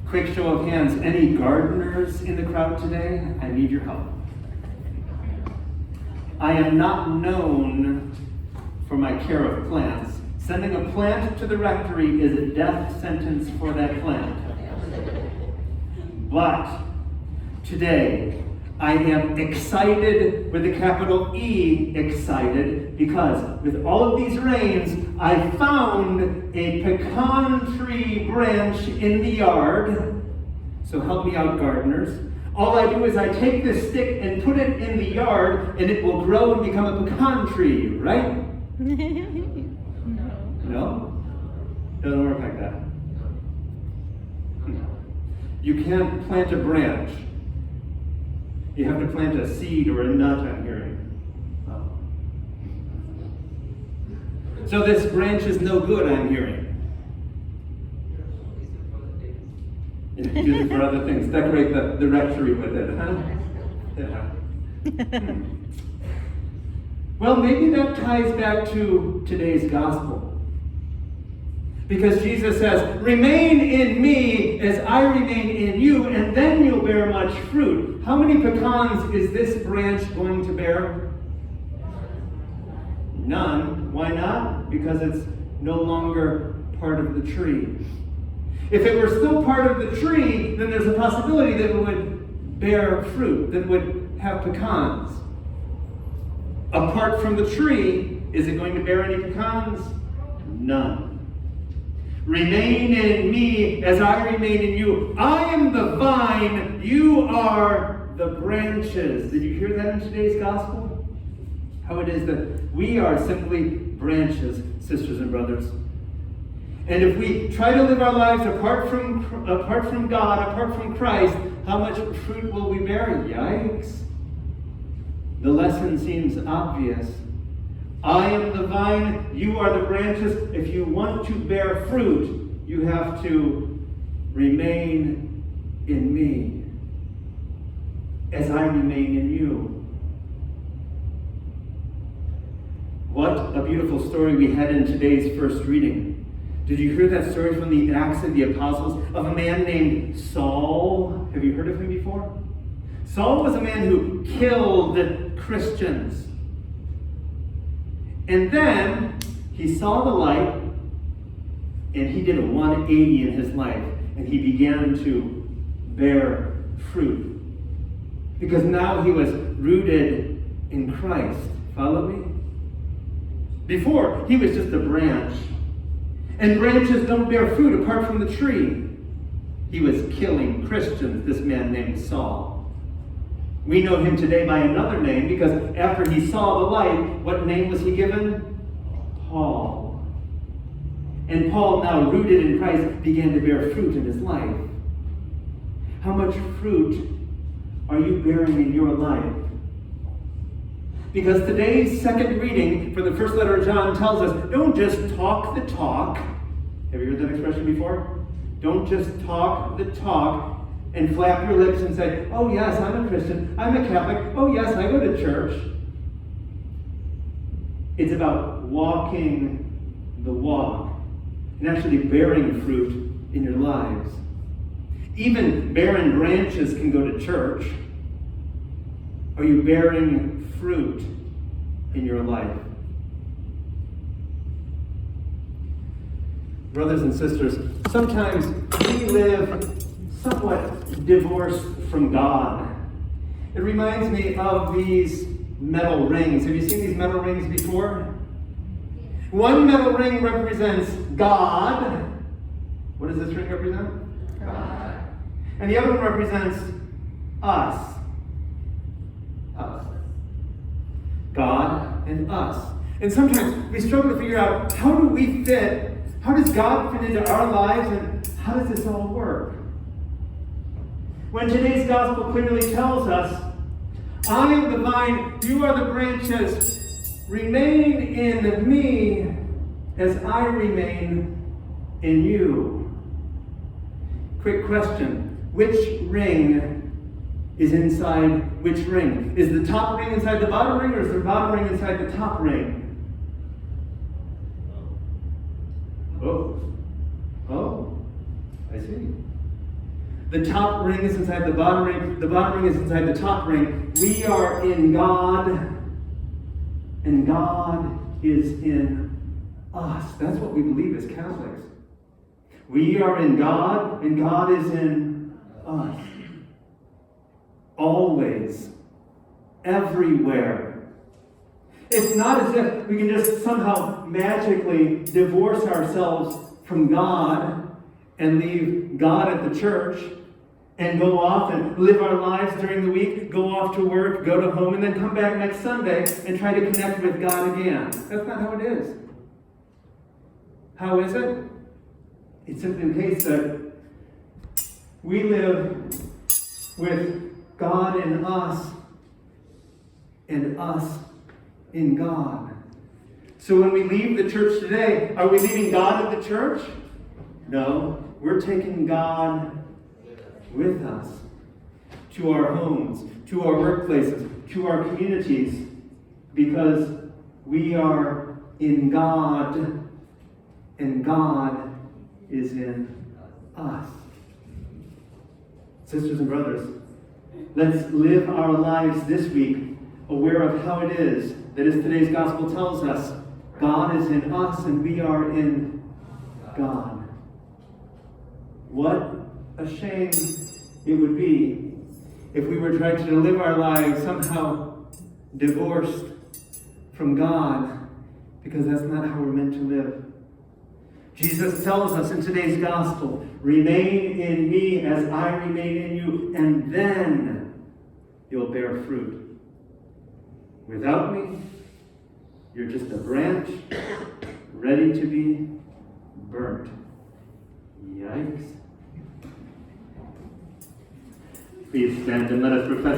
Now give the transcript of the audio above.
Quick show of hands. Any gardeners in the crowd today? I need your help. I am not known for my care of plants. Sending a plant to the rectory is a death sentence for that plant. But today, I am excited with a capital E, excited, because with all of these rains, I found a pecan tree branch in the yard. So help me out, gardeners. All I do is I take this stick and put it in the yard, and it will grow and become a pecan tree, right? No? Doesn't work like that. You can't plant a branch. You have to plant a seed or a nut, I'm hearing. So this branch is no good, I'm hearing. Use it for other things. Decorate the rectory with it, huh? Yeah. Well, maybe that ties back to today's gospel. Because Jesus says, remain in me as I remain in you, and then you'll bear much fruit. How many pecans is this branch going to bear? None. Why not? Because it's no longer part of the tree. If it were still part of the tree, then there's a possibility that it would bear fruit, that it would have pecans. Apart from the tree, is it going to bear any pecans? None. Remain in me as I remain in you. I am the vine, you are the branches. Did you hear that in today's gospel? How it is that we are simply branches, sisters and brothers. And if we try to live our lives apart from God, apart from Christ, how much fruit will we bear? Yikes. The lesson seems obvious. I am the vine, you are the branches. If you want to bear fruit, you have to remain in me as I remain in you. What a beautiful story we had in today's first reading. Did you hear that story from the Acts of the Apostles of a man named Saul? Have you heard of him before? Saul was a man who killed Christians. And then he saw the light, and he did a 180 in his life, and he began to bear fruit. Because now he was rooted in Christ. Follow me? Before, he was just a branch. And branches don't bear fruit apart from the tree. He was killing Christians, this man named Saul. We know him today by another name because after he saw the light, what name was he given? Paul. And Paul, now rooted in Christ, began to bear fruit in his life. How much fruit are you bearing in your life? Because today's second reading for the first letter of John tells us, don't just talk the talk. Have you heard that expression before? Don't just talk the talk and flap your lips and say, oh yes, I'm a Christian, I'm a Catholic, oh yes, I go to church. It's about walking the walk and actually bearing fruit in your lives. Even barren branches can go to church. Are you bearing fruit in your life? Brothers and sisters, sometimes we live somewhat divorced from God. It reminds me of these metal rings. Have you seen these metal rings before? One metal ring represents God. What does this ring represent? God. And the other one represents us. Us. God and us. And sometimes we struggle to figure out, how do we fit? How does God fit into our lives, and how does this all work? When today's gospel clearly tells us, I am the vine, you are the branches, remain in me as I remain in you. Quick question, which ring is inside which ring? Is the top ring inside the bottom ring, or is the bottom ring inside the top ring? Oh, I see. The top ring is inside the bottom ring. The bottom ring is inside the top ring. We are in God, and God is in us. That's what we believe as Catholics. We are in God, and God is in us. Always. Everywhere. It's not as if we can just somehow magically divorce ourselves from God and leave God at the church and go off and live our lives during the week, go off to work, go to home, and then come back next Sunday and try to connect with God again. That's not how it is. How is it? It's simply the case that we live with God in us and us in God. So when we leave the church today, are we leaving God at the church? No, we're taking God with us to our homes, to our workplaces, to our communities, because we are in God and God is in us. Sisters and brothers, let's live our lives this week aware of how it is that, as today's gospel tells us, God is in us and we are in God. What a shame it would be if we were trying to live our lives somehow divorced from God, because that's not how we're meant to live. Jesus tells us in today's gospel, remain in me as I remain in you, and then you'll bear fruit. Without me, you're just a branch ready to be burnt. Yikes. Please stand and let us profess